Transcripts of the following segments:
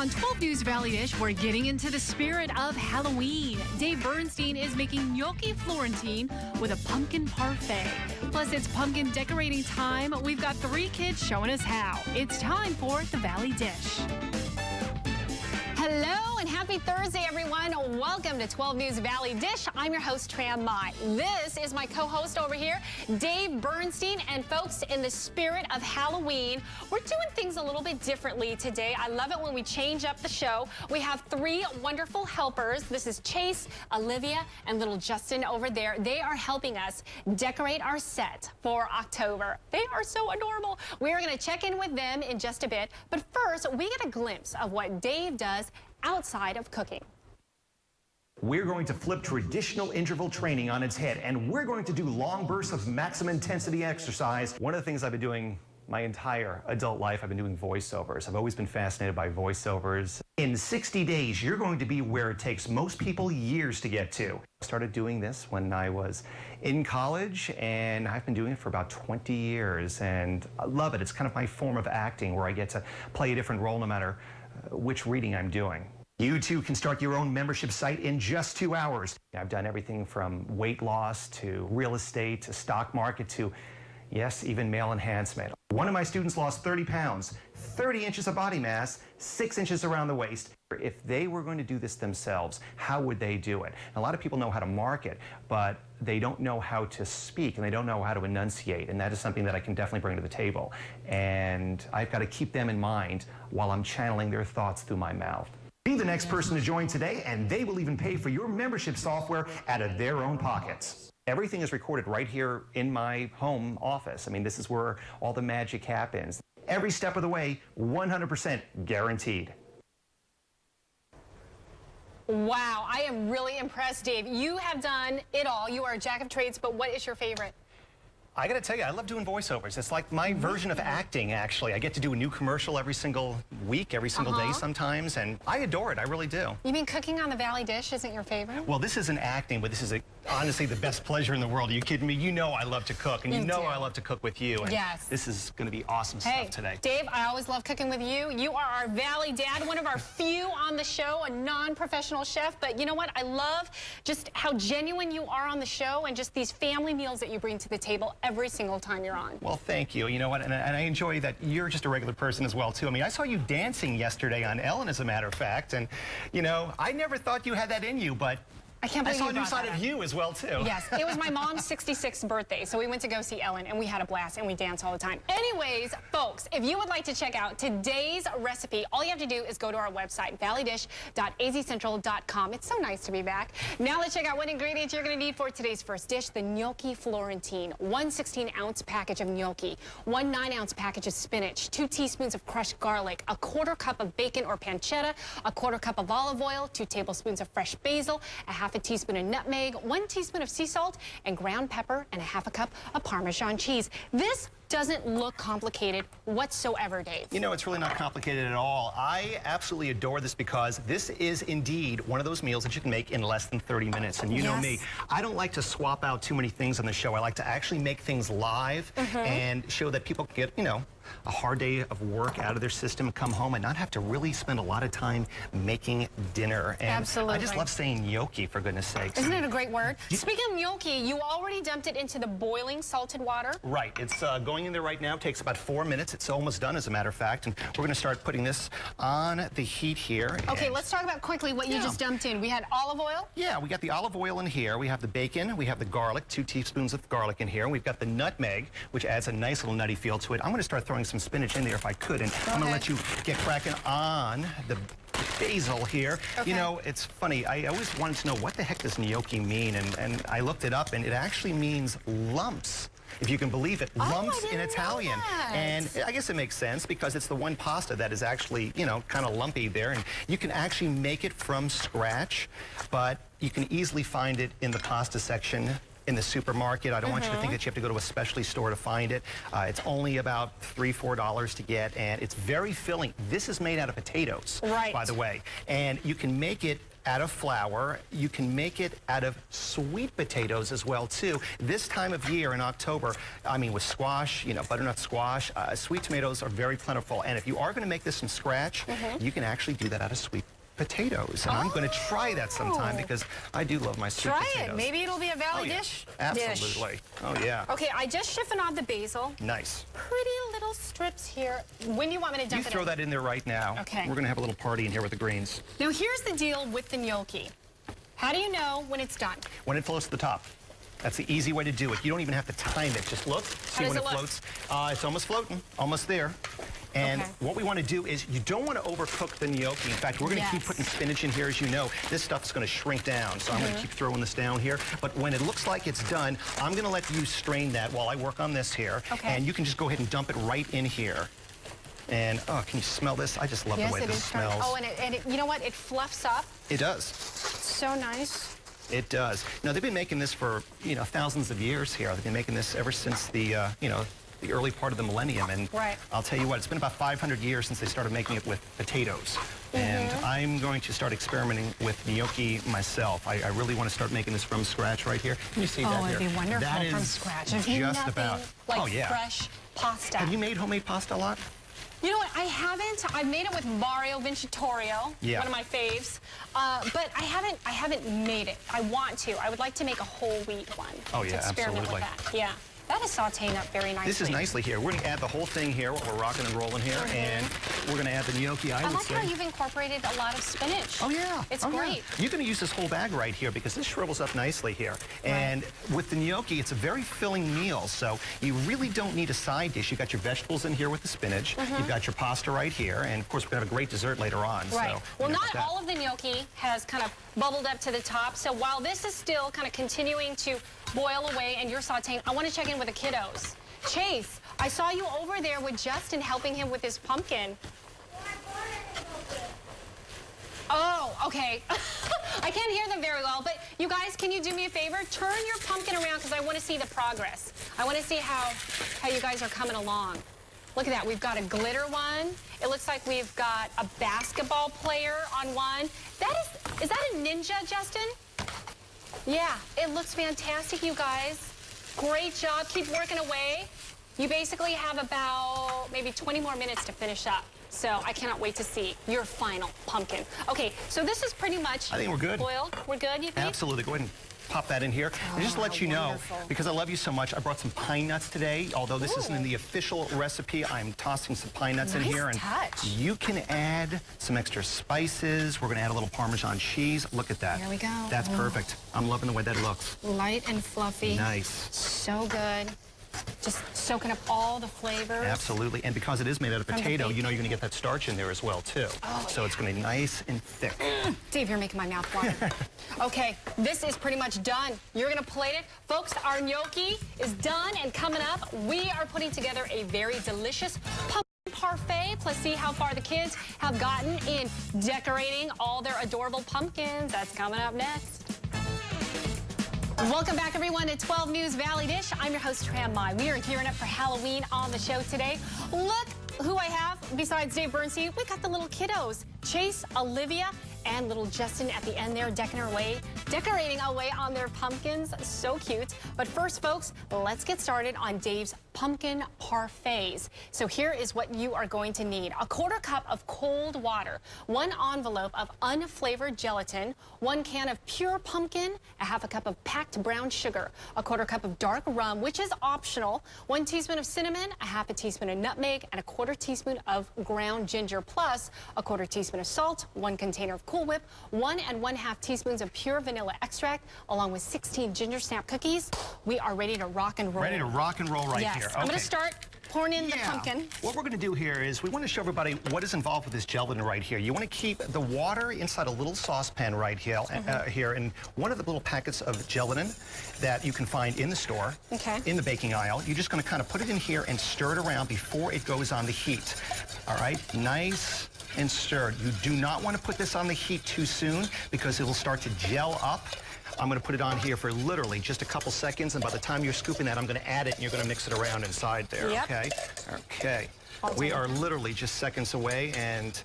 On 12 News Valley Dish, we're getting into the spirit of Halloween. Dave Bernstein is making gnocchi Florentine with a pumpkin parfait. Plus, it's pumpkin decorating time. We've got 3 kids showing us how. It's time for the Valley Dish. Hello and happy Thursday, everyone. Welcome to 12 News Valley Dish. I'm your host, Tram Mai. This is my co-host over here, Dave Bernstein. And folks, in the spirit of Halloween, we're doing things a little bit differently today. I love it when we change up the show. We have 3 wonderful helpers. This is Chase, Olivia, and little Justin over there. They are helping us decorate our set for October. They are so adorable. We're going to check in with them in just a bit. But first, we get a glimpse of what Dave does outside of cooking. We're going to flip traditional interval training on its head, and we're going to do long bursts of maximum intensity exercise. One of the things I've been doing my entire adult life, I've been doing voiceovers. I've always been fascinated by voiceovers. In 60 days, you're going to be where it takes most people years to get to. I started doing this when I was in college, and I've been doing it for about 20 years, and I love it. It's kind of my form of acting where I get to play a different role no matter which reading I'm doing. You too can start your own membership site in just 2 hours. I've done everything from weight loss to real estate to stock market to, yes, even male enhancement. One of my students lost 30 pounds, 30 inches of body mass, 6 inches around the waist. If they were going to do this themselves, how would they do it? And a lot of people know how to market, but they don't know how to speak and they don't know how to enunciate. And that is something that I can definitely bring to the table. And I've got to keep them in mind while I'm channeling their thoughts through my mouth. Be the next person to join today, and they will even pay for your membership software out of their own pockets. Everything is recorded right here in my home office. I mean, this is where all the magic happens. Every step of the way, 100% guaranteed. Wow, I am really impressed, Dave. You have done it all. You are a jack of trades, but what is your favorite? I gotta tell you, I love doing voiceovers. It's like my version of acting, actually. I get to do a new commercial every single week, every single day sometimes, and I adore it, I really do. You mean cooking on the Valley Dish isn't your favorite? Well, this isn't acting, but this is honestly the best pleasure in the world. Are you kidding me? You know I love to cook, and you know I love to cook with you. And yes. This is gonna be awesome stuff today. Dave, I always love cooking with you. You are our Valley Dad, one of our few on the show, a non-professional chef, but you know what? I love just how genuine you are on the show and just these family meals that you bring to the table every single time you're on. Well, thank you. You know what? And I enjoy that you're just a regular person as well, too. I mean, I saw you dancing yesterday on Ellen, as a matter of fact. And, you know, I never thought you had that in you, but I can't believe I saw a new side of you as well, too. Yes, it was my mom's 66th birthday, so we went to go see Ellen, and we had a blast, and we dance all the time. Anyways, folks, if you would like to check out today's recipe, all you have to do is go to our website, valleydish.azcentral.com. It's so nice to be back. Now let's check out what ingredients you're going to need for today's first dish, the gnocchi Florentine. 1 16-ounce package of gnocchi, 1 9-ounce package of spinach, 2 teaspoons of crushed garlic, a 1/4 cup of bacon or pancetta, a 1/4 cup of olive oil, 2 tablespoons of fresh basil, a 1/2 teaspoon of nutmeg, 1 teaspoon of sea salt, and ground pepper, and a 1/2 cup of Parmesan cheese. This doesn't look complicated whatsoever, Dave. You know, it's really not complicated at all. I absolutely adore this because this is indeed one of those meals that you can make in less than 30 minutes. And you know me, I don't like to swap out too many things on the show. I like to actually make things live and show that people get, you know, a hard day of work out of their system, come home and not have to really spend a lot of time making dinner. And absolutely. I just love saying gnocchi, for goodness sakes. Isn't it a great word? Speaking of gnocchi, you already dumped it into the boiling salted water. Right. It's going in there right now. It takes about 4 minutes. It's almost done, as a matter of fact. And we're going to start putting this on the heat here. Okay, let's talk about quickly what you just dumped in. We had olive oil. Yeah, we got the olive oil in here. We have the bacon. We have the garlic, 2 teaspoons of garlic in here. And we've got the nutmeg, which adds a nice little nutty feel to it. I'm going to start throwing some spinach in there if I could, and I'm going to let you get cracking on the basil here. You know, it's funny. I always wanted to know what the heck does gnocchi mean, and I looked it up, and it actually means lumps. If you can believe it, lumps in Italian. And I guess it makes sense because it's the one pasta that is actually, you know, kind of lumpy there. And you can actually make it from scratch, but you can easily find it in the pasta section in the supermarket. I don't want you to think that you have to go to a specialty store to find it. It's only about $3 or $4 to get, and it's very filling. This is made out of potatoes, by the way. And you can make it out of flour. You can make it out of sweet potatoes as well, too. This time of year in October, I mean, with squash, you know, butternut squash, sweet tomatoes are very plentiful. And if you are going to make this from scratch, you can actually do that out of sweet potatoes. And I'm going to try that sometime because I do love my sweet potatoes. Try it. Maybe it'll be a Valley Dish Absolutely. Oh, yeah. Okay, I just chiffonade the basil. Nice. Pretty little strips here. When do you want me to dump it in? You throw that in there right now. Okay. We're going to have a little party in here with the greens. Now, here's the deal with the gnocchi. How do you know when it's done? When it floats to the top. That's the easy way to do it. You don't even have to time it. Just look, see when it floats. It's almost floating, almost there. And what we want to do is you don't want to overcook the gnocchi. In fact, we're going to keep putting spinach in here. As you know, this stuff is going to shrink down. So I'm going to keep throwing this down here. But when it looks like it's done, I'm going to let you strain that while I work on this here. And you can just go ahead and dump it right in here. And, oh, can you smell this? I just love the way this smells. Oh, and it, you know what? It fluffs up. It does. So nice. It does. Now, they've been making this for, you know, thousands of years here. They've been making this ever since the, you know, the early part of the millennium. And I'll tell you what, it's been about 500 years since they started making it with potatoes. And I'm going to start experimenting with gnocchi myself. I really want to start making this from scratch right here. Can you see that here? Oh, it'd be wonderful that from is scratch. Just about. Like fresh pasta. Have you made homemade pasta a lot? You know what, I haven't. I've made it with Mario Vincitorio, one of my faves, but I haven't made it. I want to. I would like to make a whole wheat one. Oh yeah, experiment with that. Yeah. That is sauteing up very nicely. This is nicely here. We're going to add the whole thing here while we're rocking and rolling here, and we're going to add the gnocchi, I would say. I like how you've incorporated a lot of spinach. Oh, yeah. It's great. Yeah. You're going to use this whole bag right here because this shrivels up nicely here. And with the gnocchi, it's a very filling meal, so you really don't need a side dish. You've got your vegetables in here with the spinach. You've got your pasta right here, and, of course, we're going to have a great dessert later on. Right. So, well, not all of the gnocchi has kind of bubbled up to the top, so while this is still kind of continuing to boil away and you're sauteing, I want to check in with the kiddos. Chase, I saw you over there with Justin helping him with his pumpkin. Oh, okay. I can't hear them very well, but you guys, can you do me a favor? Turn your pumpkin around because I want to see the progress. I want to see how you guys are coming along. Look at that. We've got a glitter one. It looks like we've got a basketball player on one. Is that a ninja, Justin? Yeah, it looks fantastic, you guys. Great job. Keep working away. You basically have about maybe 20 more minutes to finish up. So I cannot wait to see your final pumpkin. Okay, so this is pretty much I think we're good. boiled. We're good, you think? Absolutely. Go ahead and pop that in here. And just to let you know, because I love you so much, I brought some pine nuts today. Although this isn't in the official recipe, I'm tossing some pine nuts in here. And you can add some extra spices. We're going to add a little Parmesan cheese. Look at that. There we go. That's perfect. I'm loving the way that looks. Light and fluffy. Nice. So good. Just soaking up all the flavors. Absolutely. And because it is made out of potato, you know you're going to get that starch in there as well, too. Oh, so it's going to be nice and thick. Dave, you're making my mouth water. Okay, this is pretty much done. You're going to plate it. Folks, our gnocchi is done, and coming up, we are putting together a very delicious pumpkin parfait. Let's see how far the kids have gotten in decorating all their adorable pumpkins. That's coming up next. Welcome back, everyone, to 12 News Valley Dish. I'm your host, Tram Mai. We are gearing up for Halloween on the show today. Look who I have besides Dave Bernstein. We got the little kiddos, Chase, Olivia, and little Justin at the end there decorating away on their pumpkins. So cute. But first, folks, let's get started on Dave's pumpkin parfaits. So here is what you are going to need. A quarter cup of cold water, 1 envelope of unflavored gelatin, 1 can of pure pumpkin, a half a cup of packed brown sugar, a quarter cup of dark rum, which is optional, 1 teaspoon of cinnamon, a half a teaspoon of nutmeg, and a quarter teaspoon of ground ginger, plus a quarter teaspoon of salt, 1 container of Cool Whip, 1 1/2 teaspoons of pure vanilla extract, along with 16 ginger snap cookies. We are ready to rock and roll. Ready to rock and roll right here. Okay. I'm going to start pouring in the pumpkin. What we're going to do here is we want to show everybody what is involved with this gelatin right here. You want to keep the water inside a little saucepan right here, here, and one of the little packets of gelatin that you can find in the store, in the baking aisle. You're just going to kind of put it in here and stir it around before it goes on the heat. All right, nice and stirred. You do not want to put this on the heat too soon because it will start to gel up. I'm going to put it on here for literally just a couple seconds, and by the time you're scooping that, I'm going to add it, and you're going to mix it around inside there, okay? Okay. We are literally just seconds away, and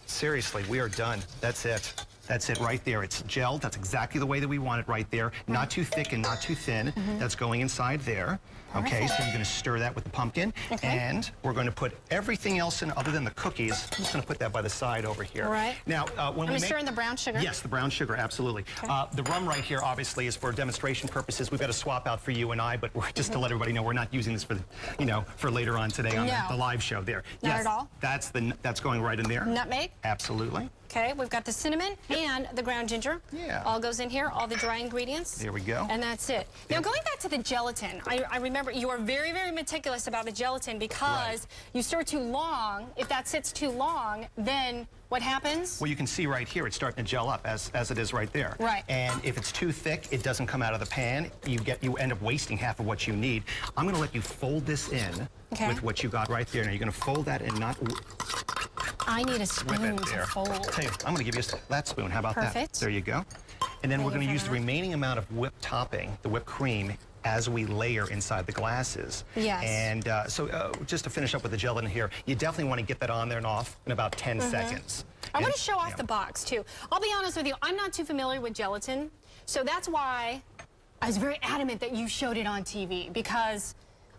seriously, we are done. That's it. That's it right there. It's gelled. That's exactly the way that we want it right there. Not too thick and not too thin. That's going inside there. Okay, so you're going to stir that with the pumpkin. And we're going to put everything else in other than the cookies. I'm just going to put that by the side over here. All right. Now, when we stir in the brown sugar? Yes, the brown sugar, absolutely. The rum right here, obviously, is for demonstration purposes. We've got a swap out for you and I, but we're just to let everybody know we're not using this for, for later on today on the live show there. Not at all? That's going right in there. Nutmeg? Absolutely. Okay, we've got the cinnamon and the ground ginger. Yeah. All goes in here, all the dry ingredients. There we go. And that's it. Now, going back to the gelatin, I remember you are very, very meticulous about the gelatin because you stir too long. If that sits too long, then what happens? Well, you can see right here, it's starting to gel up as it is right there. Right. And if it's too thick, it doesn't come out of the pan. You end up wasting half of what you need. I'm going to let you fold this in with what you got right there. Now, you're going to fold that and not... I need a spoon to fold. Tell you, I'm going to give you that spoon. How about that? There you go. And then we're going to use the remaining amount of whipped topping, the whipped cream, as we layer inside the glasses. Yes. And so just to finish up with the gelatin here, you definitely want to get that on there and off in about 10 seconds. I want to show off the box, too. I'll be honest with you, I'm not too familiar with gelatin, so that's why I was very adamant that you showed it on TV, because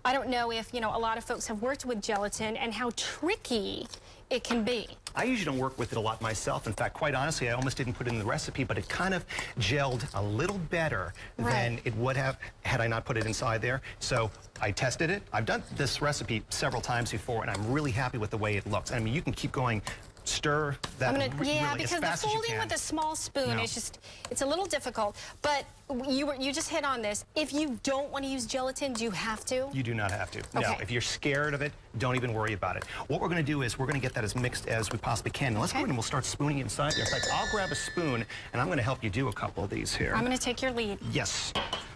I don't know if, a lot of folks have worked with gelatin and how tricky it can be. I usually don't work with it a lot myself. In fact, quite honestly, I almost didn't put it in the recipe, but it kind of gelled a little better than it would have had I not put it inside there. So I tested it. I've done this recipe several times before, and I'm really happy with the way it looks. I mean, you can keep going. Stir that really because as fast the folding as you can. with a small spoon is it's a little difficult. But you just hit on this. If you don't want to use gelatin, do you have to? You do not have to. Okay. No, if you're scared of it, don't even worry about it. What we're going to do is we're going to get that as mixed as we possibly can. Now, let's go ahead and we'll start spooning it inside there. In fact, I'll grab a spoon, and I'm going to help you do a couple of these here. I'm going to take your lead. Yes.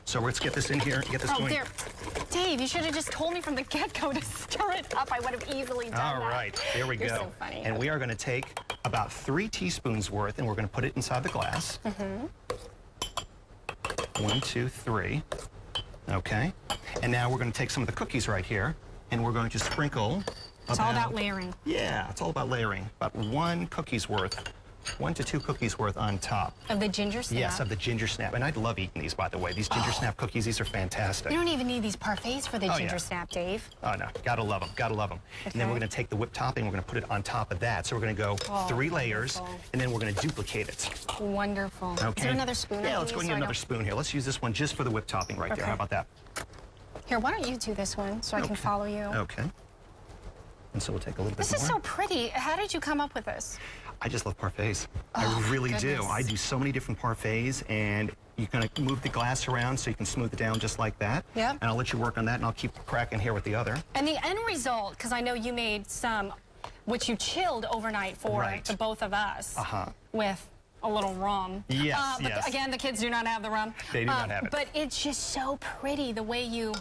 So let's get this in here. Get this going. There. Dave, you should have just told me from the get-go to stir it up. I would have easily done that. All right. There we go. You're so funny. And we are going to take about 3 teaspoons worth, and we're going to put it inside the glass. 1, 2, 3. Okay. And now we're going to take some of the cookies right here, and we're going to sprinkle. It's all about layering. Yeah, it's all about layering. About 1 cookie's worth. 1 to 2 cookies worth on top. Of the ginger snap? Yes, of the ginger snap. And I love eating these, by the way. These ginger snap cookies, these are fantastic. You don't even need these parfaits for the ginger snap, Dave. Oh, no. Gotta love them. Gotta love them. And then we're going to take the whipped topping, we're going to put it on top of that. So we're going to go 3 layers, and then we're going to duplicate it. Wonderful. Okay. Is there another spoon? Yeah, let's go and get another spoon here. Let's use this one just for the whipped topping right there. How about that? Here, why don't you do this one so I can follow you? Okay. And so we'll take a little bit more. This is so pretty. How did you come up with this? I just love parfaits. I really do. I do so many different parfaits, and you're going to move the glass around so you can smooth it down just like that. Yeah. And I'll let you work on that, and I'll keep cracking here with the other. And the end result, because I know you made some, which you chilled overnight for the both of us with a little rum. Yes, but again, the kids do not have the rum. They do not have it. But it's just so pretty the way you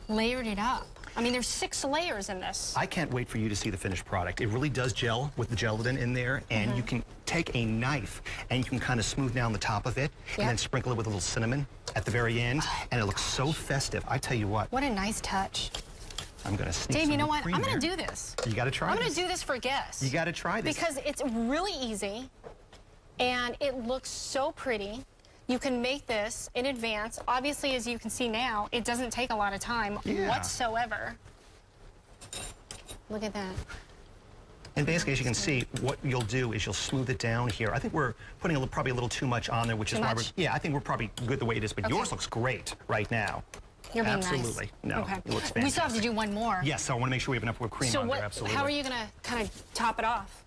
layered it up. I mean, there's 6 layers in this. I can't wait for you to see the finished product. It really does gel with the gelatin in there, and you can take a knife and you can kind of smooth down the top of it and then sprinkle it with a little cinnamon at the very end, and it looks so festive. I tell you what. What a nice touch. I'm going to sneak Dave, you know some what? cream I'm going to there. do this. You got to try this. I'm going to do this for guests. You got to try this. Because it's really easy, and it looks so pretty. You can make this in advance. Obviously, as you can see now, it doesn't take a lot of time whatsoever. Look at that. And basically, as you can see, what you'll do is you'll smooth it down here. I think we're putting probably a little too much on there, which is why we're, I think we're probably good the way it is, but yours looks great right now. You're being Absolutely. Nice. No, it looks fantastic. We still have to do one more. Yes, so I want to make sure we have enough whipped cream on there, absolutely. How are you going to kind of top it off?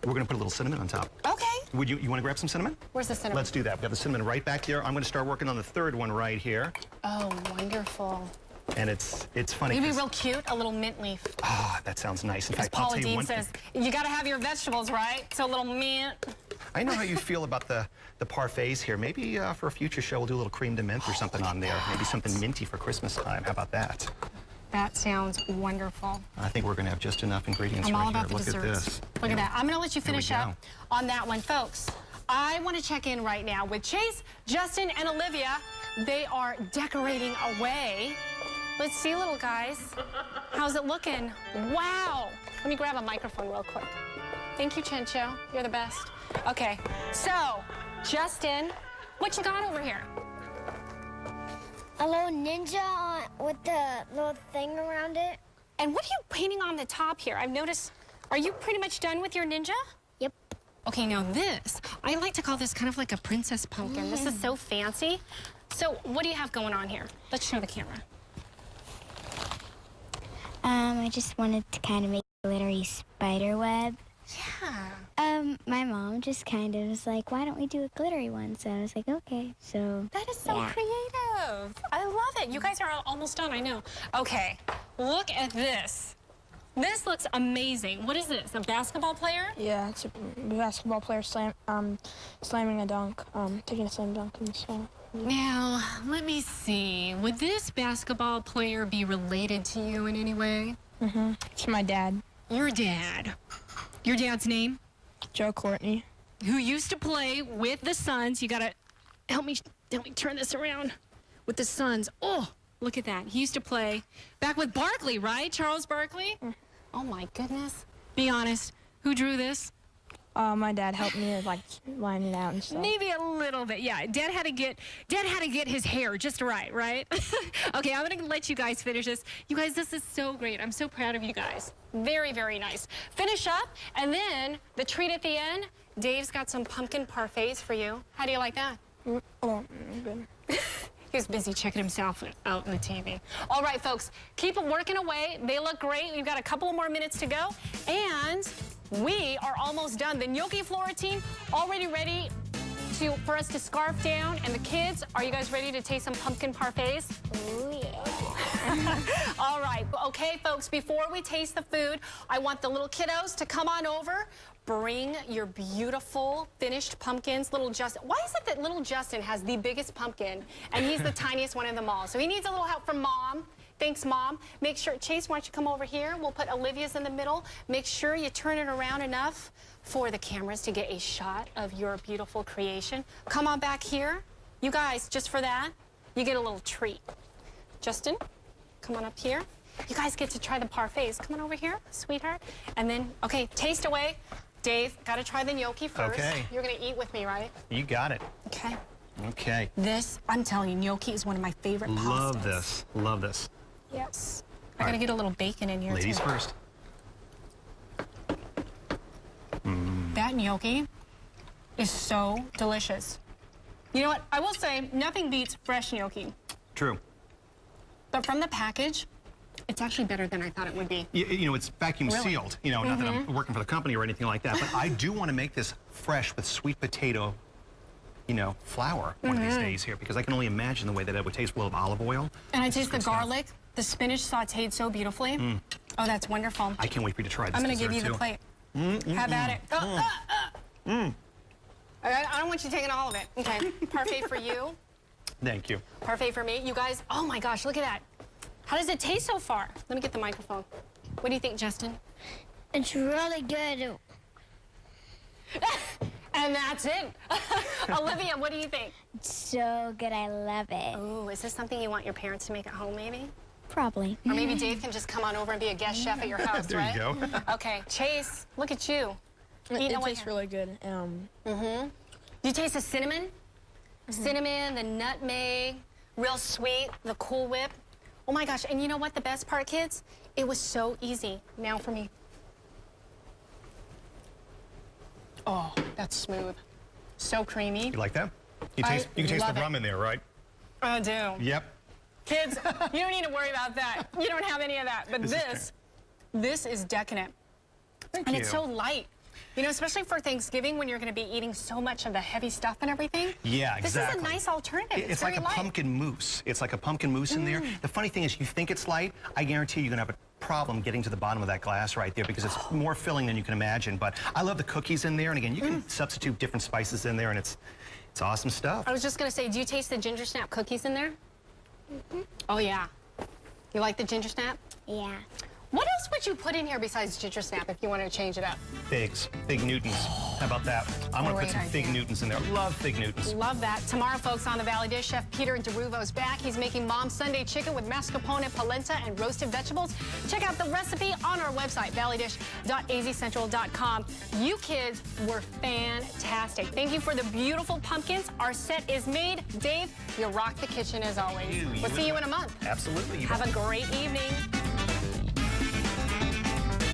We're going to put a little cinnamon on top. Okay. Would you want to grab some cinnamon? Where's the cinnamon? Let's do that. We've got the cinnamon right back there. I'm going to start working on the 3rd one right here. Oh, wonderful. And it's funny. You'd be real cute, a little mint leaf. Ah, that sounds nice. In As fact, I'll Paula tell you Dean one says, thing. you got to have your vegetables, right? So a little mint. I know how you feel about the parfaits here. Maybe for a future show, we'll do a little cream to mint or something on there. Maybe something minty for Christmas time. How about that? That sounds wonderful. I think we're going to have just enough ingredients I'm all right about here. the Look desserts. at this. Look at that. I'm going to let you finish up on that one, folks. I want to check in right now with Chase, Justin, and Olivia. They are decorating away. Let's see, little guys. How's it looking? Wow. Let me grab a microphone real quick. Thank you, Chincho. You're the best. Okay, so, Justin, what you got over here? A little ninja with the little thing around it. And what are you painting on the top here? I've noticed, are you pretty much done with your ninja? Yep. Okay, now this, I like to call this kind of like a princess pumpkin. This is so fancy. So what do you have going on here? Let's show the camera. I just wanted to kind of make a glittery spider web. Yeah. My mom just kind of was like, why don't we do a glittery one? So I was like, okay. So That is so yeah. creative. I love it. You guys are almost done, I know. Okay, look at this. This looks amazing. What is this, a basketball player? Yeah, it's a basketball player slamming a dunk, taking a slam dunk in the slam. Now, let me see. Would this basketball player be related to you in any way? Mm-hmm. It's my dad, Your dad. Your dad's name? Joe Courtney. Who used to play with the Suns. You gotta help me turn this around. With the Suns. Oh, look at that. He used to play back with Barkley, right? Charles Barkley? Oh my goodness. Be honest. Who drew this? My dad helped me like line it out and stuff. Maybe a little bit, yeah. Dad had to get his hair just right? Okay, I'm gonna let you guys finish this. You guys, this is so great. I'm so proud of you guys. Very, very nice. Finish up, and then the treat at the end, Dave's got some pumpkin parfaits for you. How do you like that? Good. He was busy checking himself out on the TV. All right, folks, keep working away. They look great. We've got a couple of more minutes to go, and we are almost done. The gnocchi flora team already ready for us to scarf down, and the kids, are you guys ready to taste some pumpkin parfaits? Ooh, yeah. All right, okay, folks, before we taste the food, I want the little kiddos to come on over. Bring your beautiful finished pumpkins. Little Justin, why is it that little Justin has the biggest pumpkin and he's the tiniest one in them all? So he needs a little help from Mom. Thanks, Mom. Make sure, Chase, why don't you come over here? We'll put Olivia's in the middle. Make sure you turn it around enough for the cameras to get a shot of your beautiful creation. Come on back here. You guys, just for that, you get a little treat. Justin, come on up here. You guys get to try the parfaits. Come on over here, sweetheart. And then, okay, taste away. Dave, gotta try the gnocchi first. Okay. You're gonna eat with me, right? You got it. Okay. Okay. This, I'm telling you, gnocchi is one of my favorite pastas. Love this. Love this. Yes. I gotta get a little bacon in here, Ladies too. first. That gnocchi is so delicious. You know what? I will say, nothing beats fresh gnocchi. True. But from the package, it's actually better than I thought it would be. You know, it's vacuum Really? sealed. You know, not that I'm working for the company or anything like that, but I do want to make this fresh with sweet potato, you know, flour one of these days here, because I can only imagine the way that it would taste with olive oil. And I This is taste the good stuff. garlic, the spinach sauteed so beautifully. Oh, that's wonderful. I can't wait for you to try this I'm gonna dessert, give you the too. plate. Have at it. I don't want you taking all of it. Okay, parfait for you. Thank you. Parfait for me. You guys, oh my gosh, look at that. How does it taste so far? Let me get the microphone. What do you think, Justin? It's really good. And that's it. Olivia, what do you think? It's so good. I love it. Ooh, is this something you want your parents to make at home, maybe? Probably. Or maybe Dave can just come on over and be a guest chef at your house, There right? you go. Okay, Chase, look at you. It know what tastes here? really good. Do you taste the cinnamon? Cinnamon, the nutmeg, real sweet, the Cool Whip. Oh my gosh, and you know what the best part, kids? It was so easy. Now for me. Oh, that's smooth. So creamy. You like that? You I can taste love the it. rum in there, right? I do. Yep. Kids, you don't need to worry about that. You don't have any of that. But this is decadent. Thank And you. it's so light. You know, especially for Thanksgiving when you're going to be eating so much of the heavy stuff and everything. Yeah, exactly. This is a nice alternative. It's like very a light. pumpkin mousse. It's like a pumpkin mousse in there. The funny thing is, you think it's light, I guarantee you're going to have a problem getting to the bottom of that glass right there because it's more filling than you can imagine. But I love the cookies in there, and again, you can substitute different spices in there, and it's awesome stuff. I was just going to say, do you taste the ginger snap cookies in there? Oh, yeah. You like the ginger snap? Yeah. What else would you put in here besides ginger snap if you wanted to change it up? Figs. Fig Newtons. How about that? I'm going to put some Fig Newtons in there. Love Fig Newtons. Love that. Tomorrow, folks, on the Valley Dish, Chef Peter DeRuvo's back. He's making Mom's Sunday chicken with mascarpone, polenta, and roasted vegetables. Check out the recipe on our website, valleydish.azcentral.com. You kids were fantastic. Thank you for the beautiful pumpkins. Our set is made. Dave, you rock the kitchen as always. We'll see you in a month. Absolutely. Have a great evening.